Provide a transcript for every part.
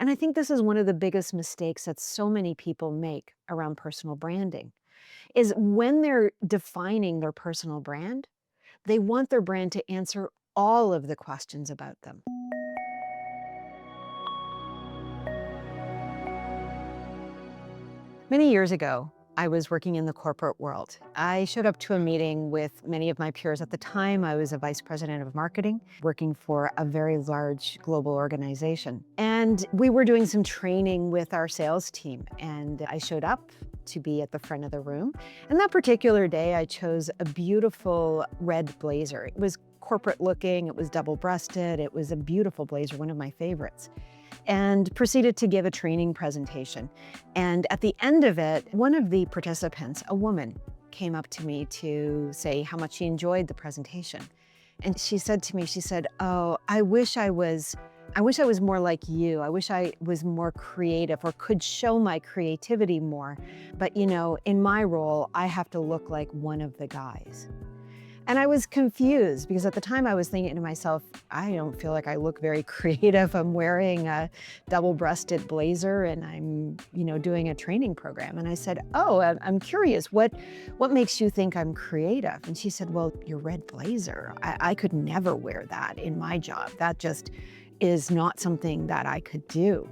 And I think this is one of the biggest mistakes that so many people make around personal branding is when they're defining their personal brand, they want their brand to answer all of the questions about them. Many years ago, I was working in the corporate world. I showed up to a meeting with many of my peers. At the time, I was a vice president of marketing, working for a very large global organization. And we were doing some training with our sales team. And I showed up to be at the front of the room. And that particular day, I chose a beautiful red blazer. It was corporate looking, it was double-breasted, it was a beautiful blazer, one of my favorites, and proceeded to give a training presentation. And at the end of it, one of the participants, a woman, came up to me to say how much she enjoyed the presentation. And she said to me, she said, "Oh, I wish I was more like you. I wish I was more creative or could show my creativity more. But in my role, I have to look like one of the guys." And I was confused because at the time I was thinking to myself, I don't feel like I look very creative. I'm wearing a double-breasted blazer and I'm doing a training program. And I said, "Oh, I'm curious, what makes you think I'm creative?" And she said, "Well, your red blazer, I could never wear that in my job. That just is not something that I could do."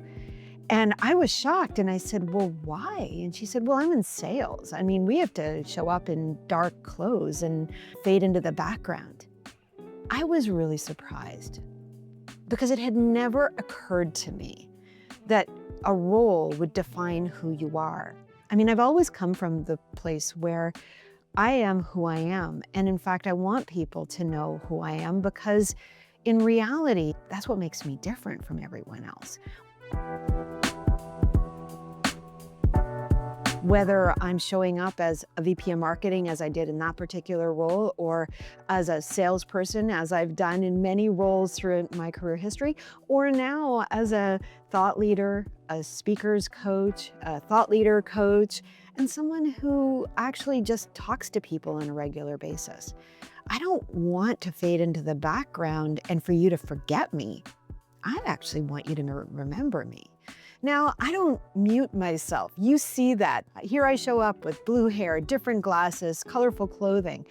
And I was shocked and I said, "Well, why?" And she said, "Well, I'm in sales. I mean, we have to show up in dark clothes and fade into the background." I was really surprised because it had never occurred to me that a role would define who you are. I mean, I've always come from the place where I am who I am. And in fact, I want people to know who I am because in reality, that's what makes me different from everyone else. Whether I'm showing up as a VP of marketing, as I did in that particular role, or as a salesperson, as I've done in many roles through my career history, or now as a thought leader, a speaker's coach, a thought leader coach, and someone who actually just talks to people on a regular basis. I don't want to fade into the background and for you to forget me. I actually want you to remember me. Now, I don't mute myself. You see that. Here I show up with blue hair, different glasses, colorful clothing.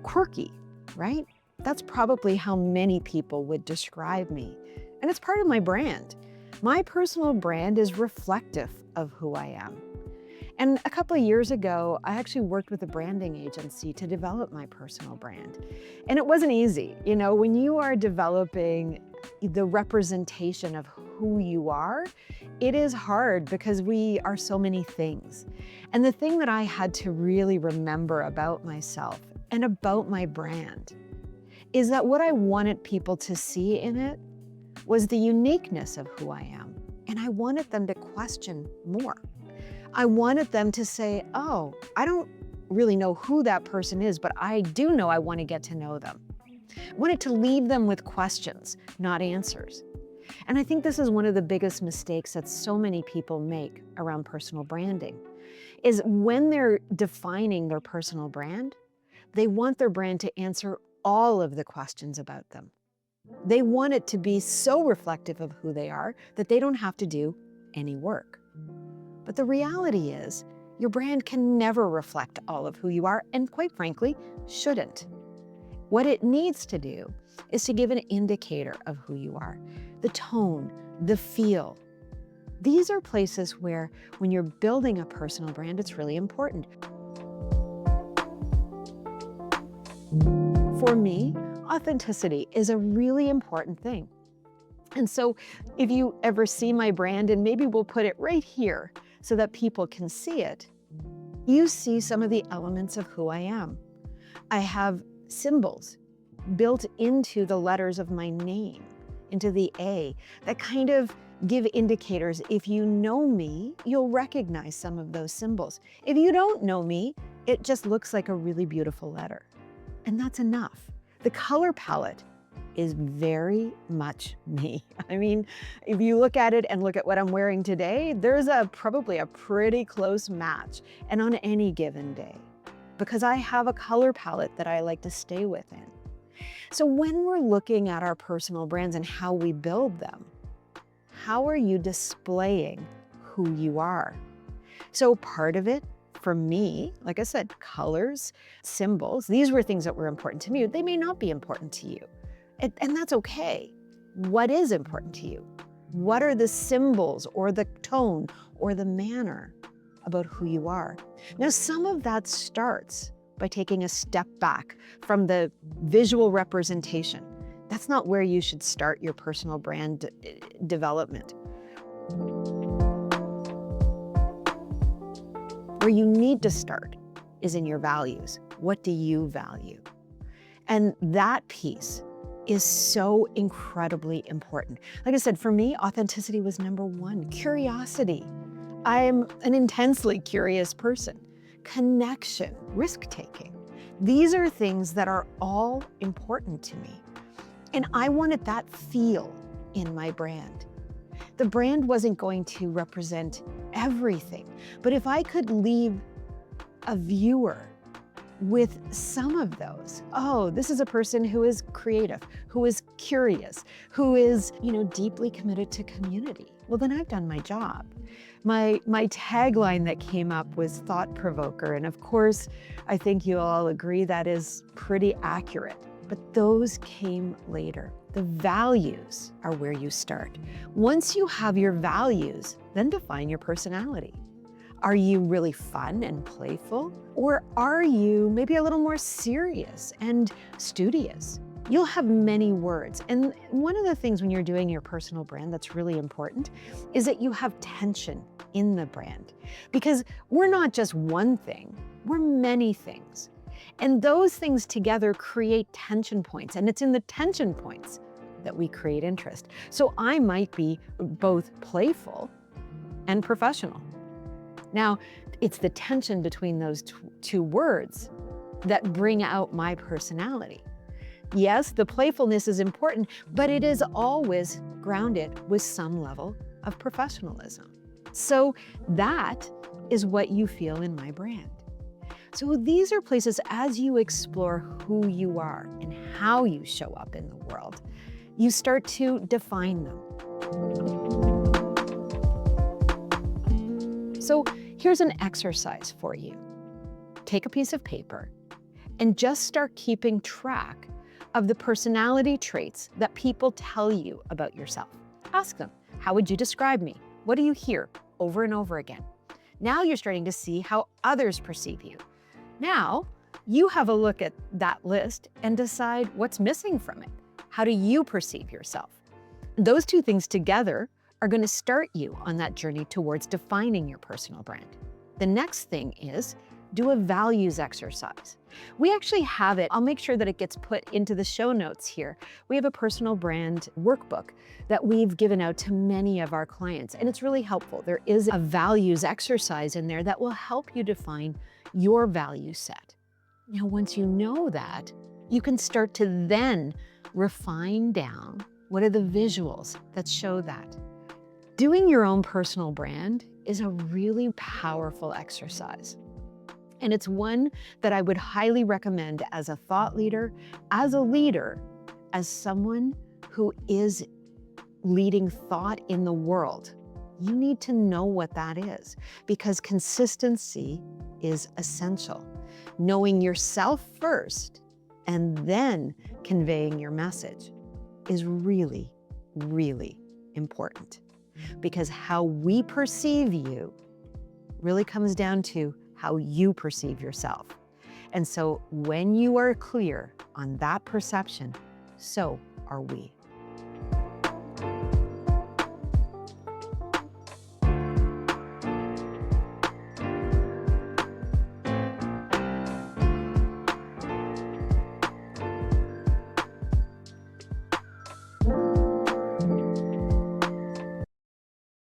Quirky, right? That's probably how many people would describe me. And it's part of my brand. My personal brand is reflective of who I am. And a couple of years ago, I actually worked with a branding agency to develop my personal brand. And it wasn't easy. When you are developing the representation of who you are, it is hard because we are so many things. And the thing that I had to really remember about myself and about my brand is that what I wanted people to see in it was the uniqueness of who I am. And I wanted them to question more. I wanted them to say, "Oh, I don't really know who that person is, but I do know I want to get to know them." I wanted to leave them with questions, not answers. And I think this is one of the biggest mistakes that so many people make around personal branding, is when they're defining their personal brand, they want their brand to answer all of the questions about them. They want it to be so reflective of who they are that they don't have to do any work. But the reality is, your brand can never reflect all of who you are, and quite frankly, shouldn't. What it needs to do is to give an indicator of who you are, the tone, the feel. These are places where, when you're building a personal brand, it's really important. For me, authenticity is a really important thing. And so if you ever see my brand, and maybe we'll put it right here so that people can see it, you see some of the elements of who I am. I have symbols built into the letters of my name, into the A, that kind of give indicators. If you know me, you'll recognize some of those symbols. If you don't know me, it just looks like a really beautiful letter. And that's enough. The color palette is very much me. I mean, if you look at it and look at what I'm wearing today, there's probably a pretty close match, and on any given day, because I have a color palette that I like to stay within. So when we're looking at our personal brands and how we build them, how are you displaying who you are? So part of it, for me, like I said, colors, symbols, these were things that were important to me. They may not be important to you, and that's okay. What is important to you? What are the symbols or the tone or the manner about who you are? Now, some of that starts by taking a step back from the visual representation. That's not where you should start your personal brand development. Where you need to start is in your values. What do you value? And that piece is so incredibly important. Like I said, for me, authenticity was number one. Curiosity. I am an intensely curious person. Connection, risk-taking. These are things that are all important to me. And I wanted that feel in my brand. The brand wasn't going to represent everything, but if I could leave a viewer with some of those, oh, this is a person who is creative, who is curious, who is, deeply committed to community. Well, then I've done my job. My tagline that came up was thought provoker. And of course, I think you all agree that is pretty accurate, but those came later. The values are where you start. Once you have your values, then define your personality. Are you really fun and playful? Or are you maybe a little more serious and studious? You'll have many words. And one of the things when you're doing your personal brand that's really important is that you have tension in the brand. Because we're not just one thing, we're many things. And those things together create tension points. And it's in the tension points that we create interest. So I might be both playful and professional. Now, it's the tension between those two words that bring out my personality. Yes, the playfulness is important, but it is always grounded with some level of professionalism. So that is what you feel in my brand. So these are places as you explore who you are and how you show up in the world, you start to define them. So here's an exercise for you. Take a piece of paper and just start keeping track of the personality traits that people tell you about yourself. Ask them, how would you describe me? What do you hear over and over again? Now you're starting to see how others perceive you. Now you have a look at that list and decide what's missing from it. How do you perceive yourself? Those two things together are going to start you on that journey towards defining your personal brand. The next thing is do a values exercise. We actually have it. I'll make sure that it gets put into the show notes here. We have a personal brand workbook that we've given out to many of our clients, and it's really helpful. There is a values exercise in there that will help you define your value set. Now, once you know that, you can start to then refine down what are the visuals that show that. Doing your own personal brand is a really powerful exercise. And it's one that I would highly recommend as a thought leader, as a leader, as someone who is leading thought in the world. You need to know what that is because consistency is essential. Knowing yourself first and then conveying your message is really, really important because how we perceive you really comes down to how you perceive yourself. And so when you are clear on that perception, so are we.